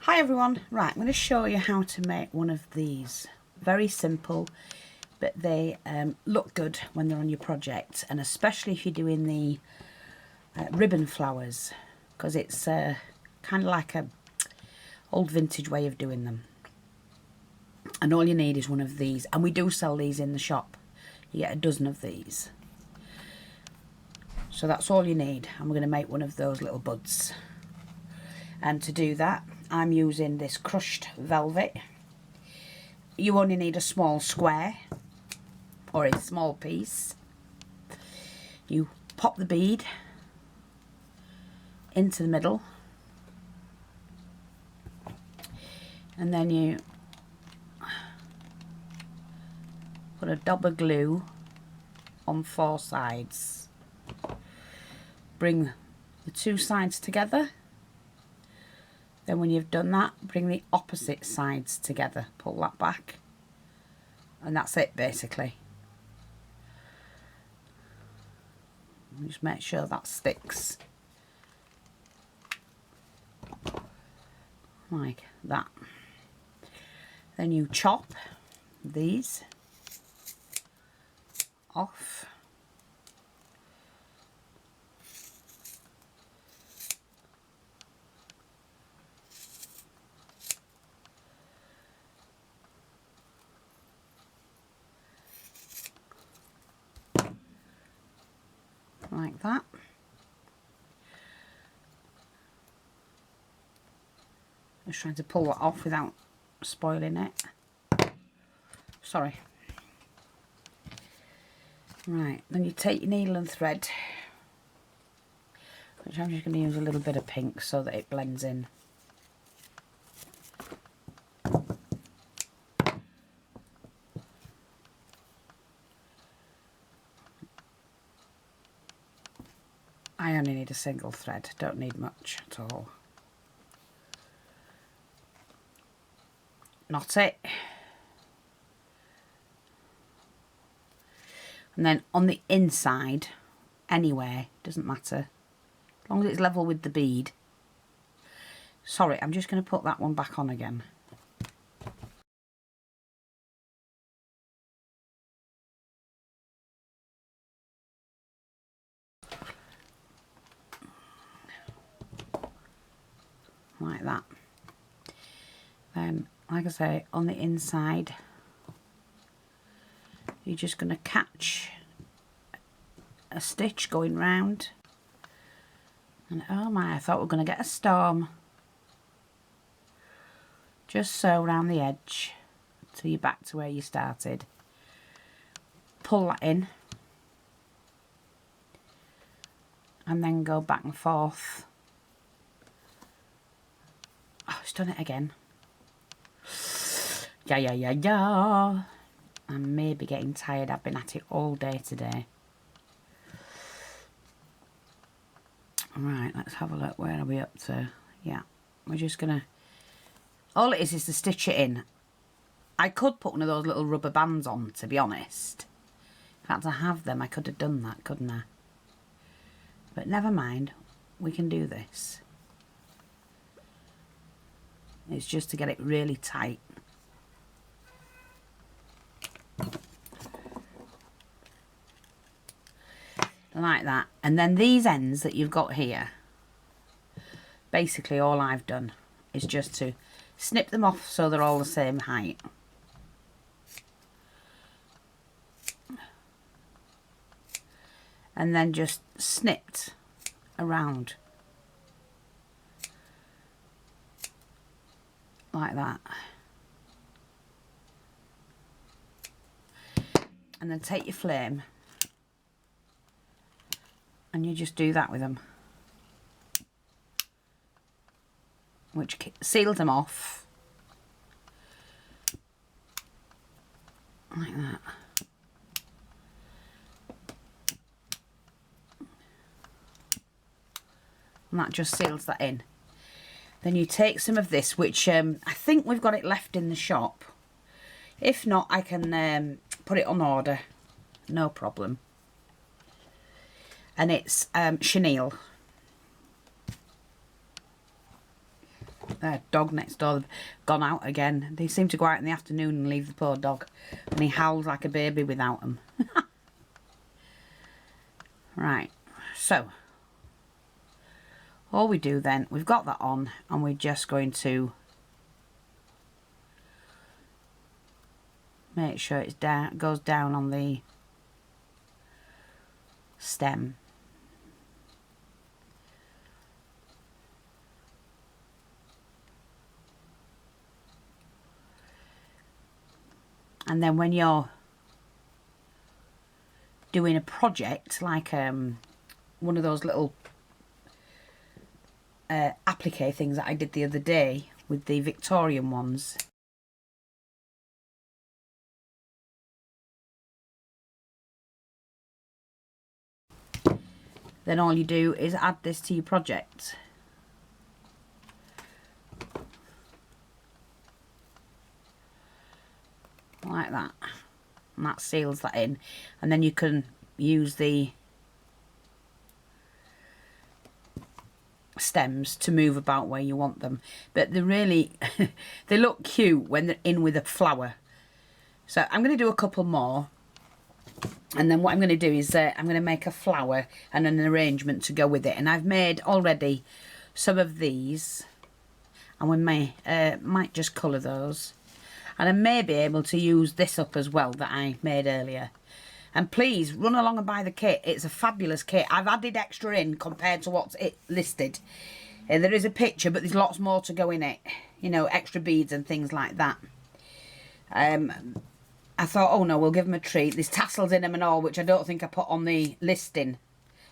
Hi everyone, right, I'm going to show you how to make one of these. Very simple, but they look good when they're on your project, and especially if you're doing the ribbon flowers, because it's kind of like a old vintage way of doing them. And all you need is one of these, and we do sell these in the shop. You get a dozen of these. So that's all you need, and we're going to make one of those little buds. And to do that, I'm using this crushed velvet. You only need a small square or a small piece. You pop the bead into the middle, and then you put a dab of glue on 4 sides. Bring the 2 sides together. Then when you've done that, bring the opposite sides together, pull that back, and that's it basically. Just make sure that sticks like that. Then you chop these off. Like that. Just trying to pull that off without spoiling it. Sorry. Right, then you take your needle and thread, which I'm just going to use a little bit of pink so that it blends in. I only need a single thread, don't need much at all. Knot it. And then on the inside, anywhere, doesn't matter, as long as it's level with the bead. Sorry, I'm just going to put that one back on again. Like that. Then, like I say, on the inside, you're just going to catch a stitch going round. And oh my, I thought we were going to get a storm. Just so round the edge till you're back to where you started. Pull that in. And then go back and forth. Oh, it's done it again. Yeah. I may be getting tired. I've been at it all day today. Right, let's have a look. Where are we up to? Yeah, we're just gonna... All it is to stitch it in. I could put one of those little rubber bands on, to be honest. If I had to have them, I could have done that, couldn't I? But never mind. We can do this. It's just to get it really tight. Like that. And then these ends that you've got here, basically all I've done is just to snip them off so they're all the same height. And then just snipped around like that. And then take your flame and you just do that with them, which seals them off like that. And that just seals that in. Then you take some of this, which I think we've got it left in the shop. If not, I can put it on order, no problem. And it's chenille. dog next door, they've gone out again. They seem to go out in the afternoon and leave the poor dog. And he howls like a baby without them. Right, so all we do then, we've got that on, and we're just going to make sure it's down, goes down on the stem. And then when you're doing a project like one of those little applique things that I did the other day with the Victorian ones, then all you do is add this to your project. Like that. And that seals that in. And then you can use the stems to move about where you want them. But they're really, they look cute when they're in with a flower. So I'm going to do a couple more. And then what I'm going to do is I'm going to make a flower and an arrangement to go with it. And I've made already some of these. And we might just colour those. And I may be able to use this up as well that I made earlier. And please run along and buy the kit. It's a fabulous kit. I've added extra in compared to what's it listed. There is a picture, but there's lots more to go in it. You know, extra beads and things like that. I thought, oh no, we'll give them a treat. There's tassels in them and all, which I don't think I put on the listing.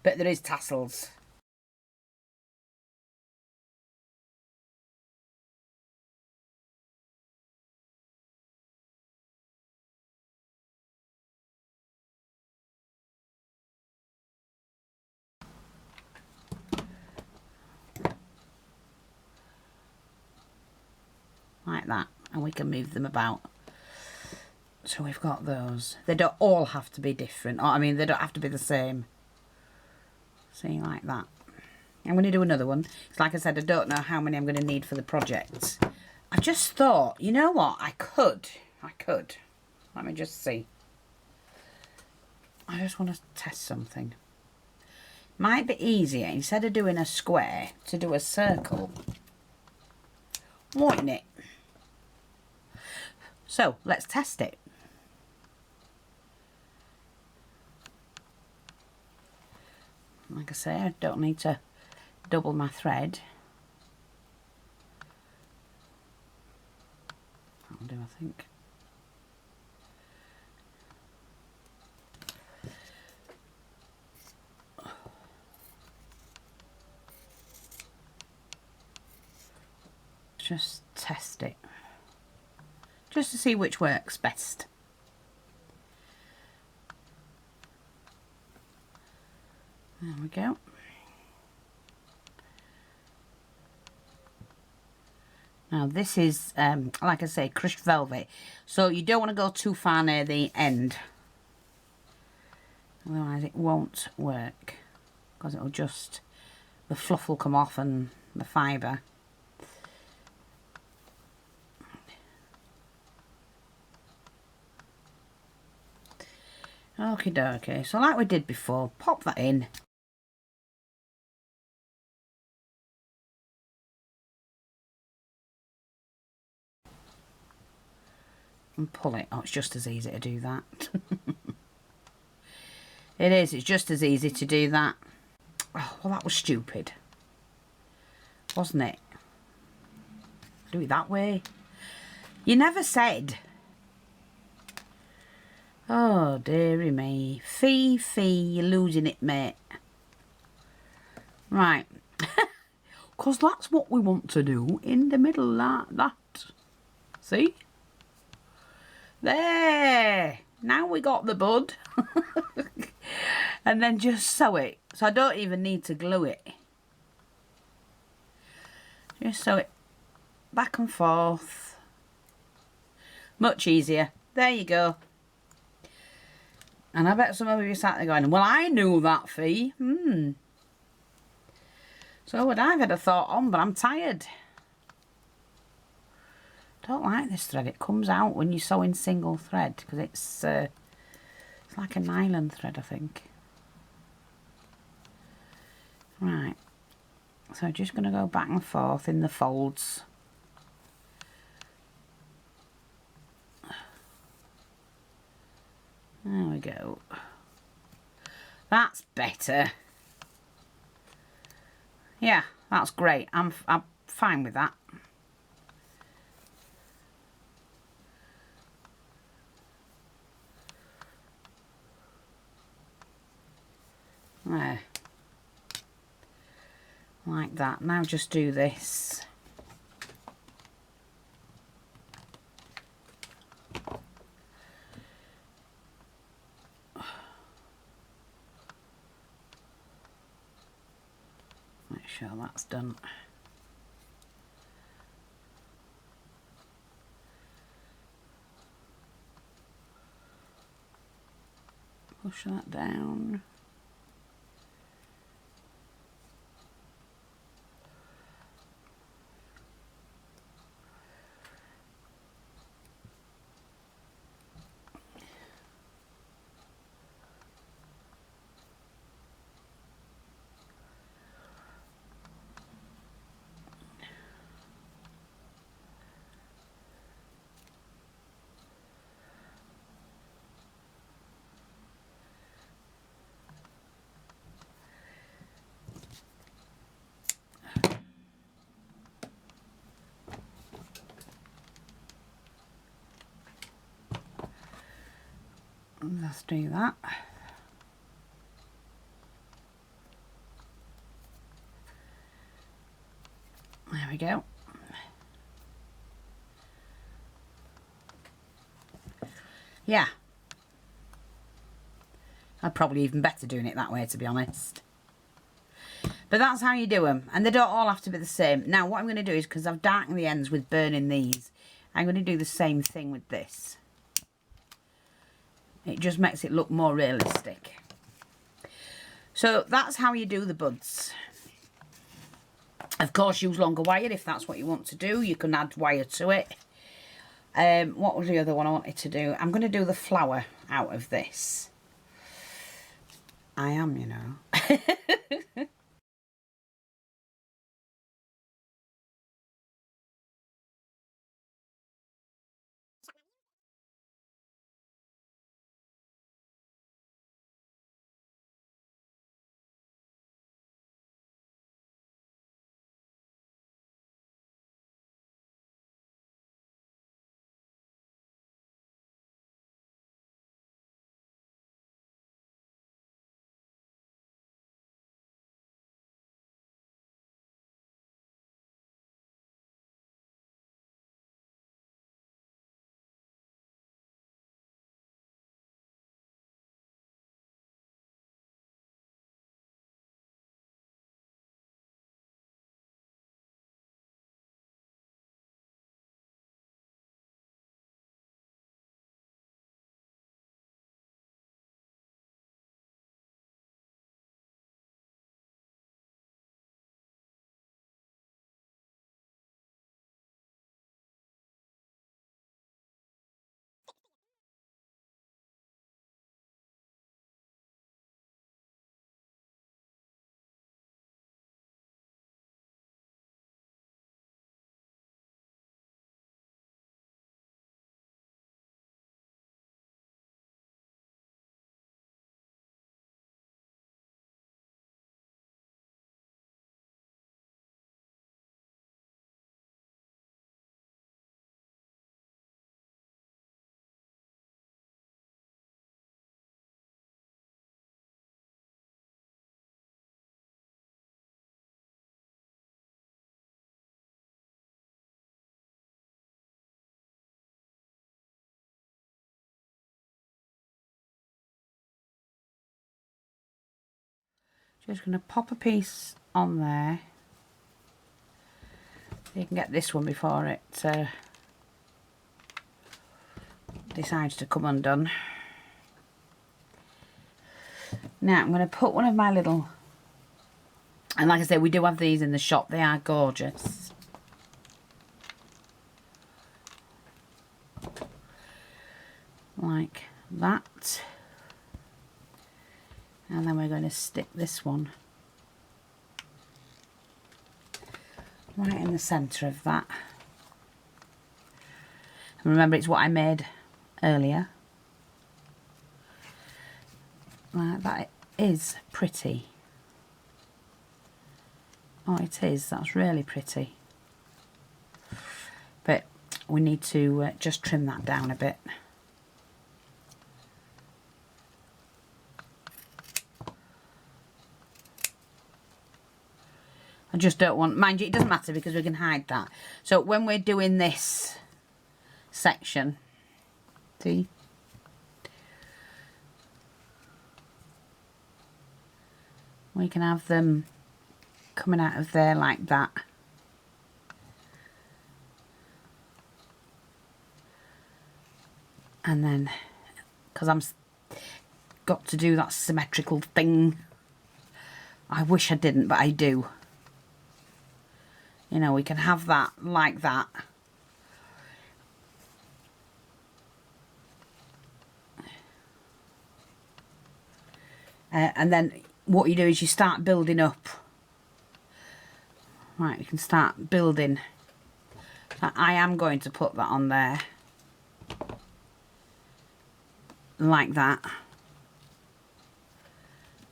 But there is tassels. Like that. And we can move them about. So we've got those. They don't all have to be different. I mean, they don't have to be the same. See, like that. I'm going to do another one. It's like I said, I don't know how many I'm going to need for the project. I just thought, you know what? I could. Let me just see. I just want to test something. Might be easier, instead of doing a square, to do a circle. Mightn't it? So, let's test it. Like I say, I don't need to double my thread. That'll do, I think. Just test it. Just to see which works best. There we go. Now this is, like I say, crushed velvet. So you don't want to go too far near the end. Otherwise it won't work. Because it'll just, the fluff will come off and the fibre. Okie dokie. So like we did before, pop that in. And pull it. Oh, it's just as easy to do that. It is. It's just as easy to do that. Oh, well, that was stupid. Wasn't it? Do it that way. You never said. Oh, dearie me. Fee, you're losing it, mate. Right. Because that's what we want to do in the middle like that. See? There. Now we got the bud. And then just sew it. So I don't even need to glue it. Just sew it back and forth. Much easier. There you go. And I bet some of you sat there going, well, I knew that, Fee. So would I've had a thought on, but I'm tired. I don't like this thread. It comes out when you sew in single thread because it's like a nylon thread, I think. Right, so just going to go back and forth in the folds. There we go. That's better. Yeah, that's great. I'm fine with that. There. Like that. Now just do this. Make sure that's done. Push that down. Let's do that. There we go. Yeah. I'd probably even better doing it that way, to be honest. But that's how you do them. And they don't all have to be the same. Now, what I'm going to do is, because I've darkened the ends with burning these, I'm going to do the same thing with this. It just makes it look more realistic. So that's how you do the buds. Of course, use longer wire if that's what you want to do. You can add wire to it. What was the other one I wanted to do? I'm going to do the flower out of this. I am, you know. Just going to pop a piece on there. So you can get this one before it decides to come undone. Now I'm going to put one of my little, and like I said, we do have these in the shop. They are gorgeous. like that. And then we're going to stick this one right in the centre of that. And remember, it's what I made earlier. Like that. It is pretty. Oh, it is. That's really pretty. But we need to just trim that down a bit. I just don't want, mind you, it doesn't matter because we can hide that. So when we're doing this section, see, we can have them coming out of there like that. And then, because I'm got to do that symmetrical thing. I wish I didn't, but I do. You know, we can have that like that. And then what you do is you start building up. Right, you can start building. I am going to put that on there. Like that.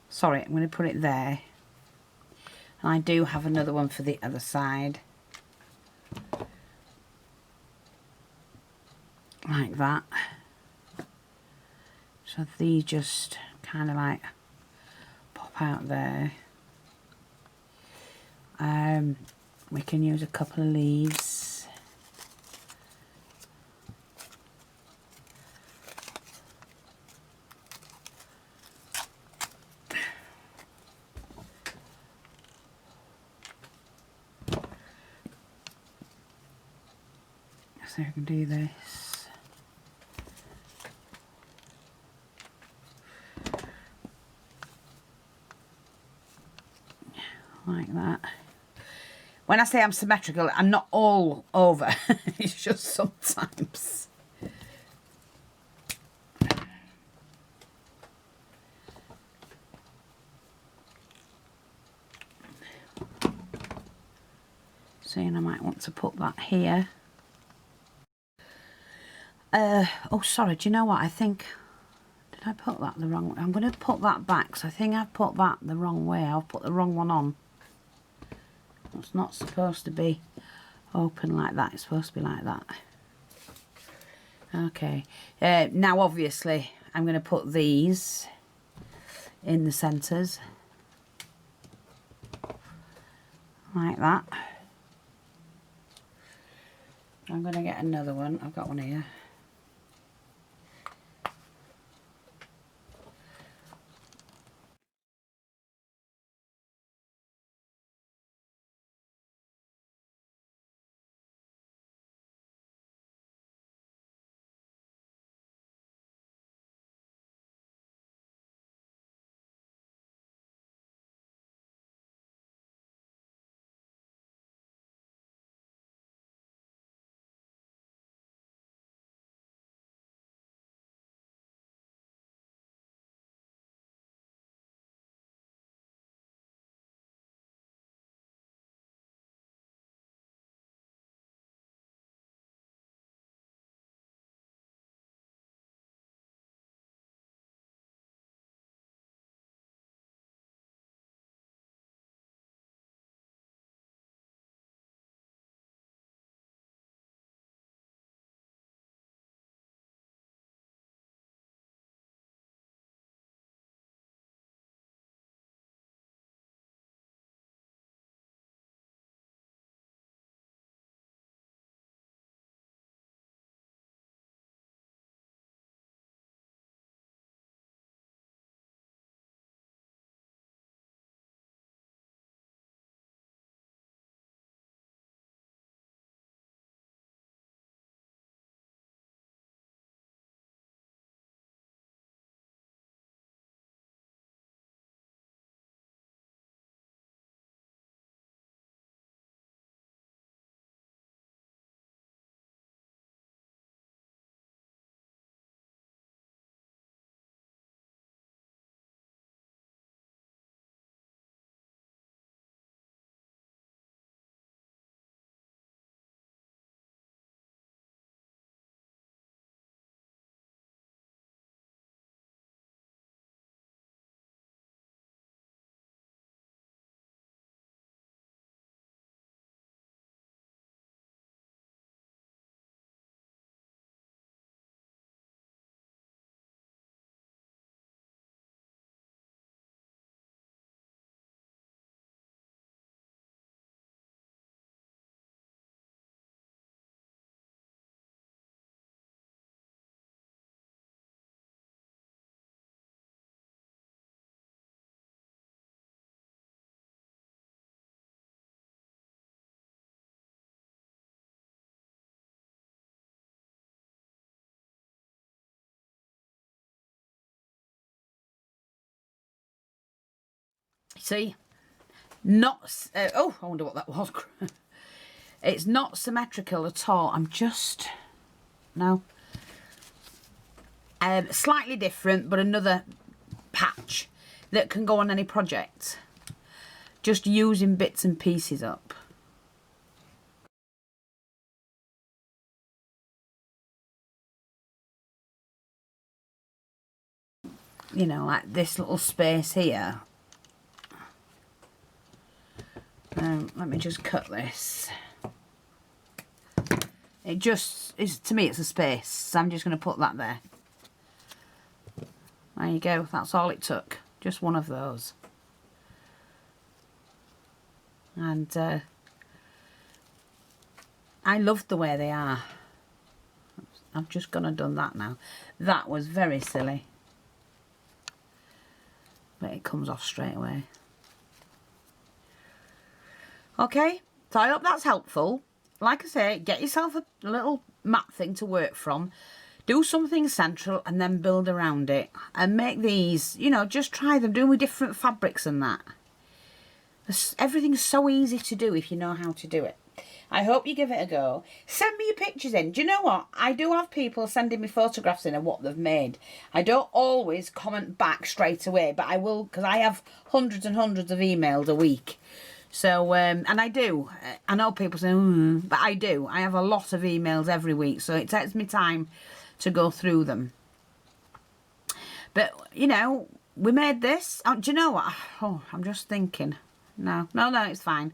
Sorry, I'm going to put it there. And I do have another one for the other side. Like that. So these just kind of like pop out there. We can use a couple of leaves. So I can do this. Like that. When I say I'm symmetrical, I'm not all over. It's just sometimes. So, and I might want to put that here. Oh, sorry, do you know what? I think, did I put that the wrong way? I'm going to put that back, so I think I've put that the wrong way. I've put the wrong one on. It's not supposed to be open like that. It's supposed to be like that. Okay. Now, obviously, I'm going to put these in the centres. Like that. I'm going to get another one. I've got one here. See, not, oh, I wonder what that was. It's not symmetrical at all. I'm just, no. Slightly different, but another patch that can go on any project. Just using bits and pieces up. You know, like this little space here. Let me just cut this. It just is, to me, it's a space. So I'm just going to put that there. There you go. That's all it took. Just one of those. And I love the way they are. I've just gone and done that now. That was very silly. But it comes off straight away. Okay, so I hope that's helpful. Like I say, get yourself a little mat thing to work from. Do something central and then build around it. And make these, you know, just try them. Do them with different fabrics and that. Everything's so easy to do if you know how to do it. I hope you give it a go. Send me your pictures in. Do you know what? I do have people sending me photographs in of what they've made. I don't always comment back straight away, but I will, because I have hundreds and hundreds of emails a week. So, and I do. I know people say, but I do. I have a lot of emails every week, so it takes me time to go through them. But, you know, we made this. Oh, do you know what? Oh, I'm just thinking. No, it's fine.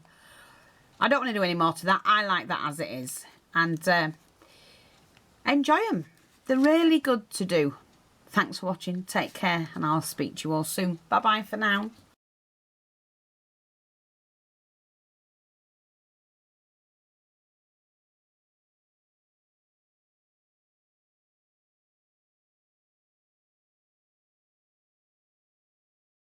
I don't want to do any more to that. I like that as it is. And enjoy them. They're really good to do. Thanks for watching. Take care, and I'll speak to you all soon. Bye-bye for now.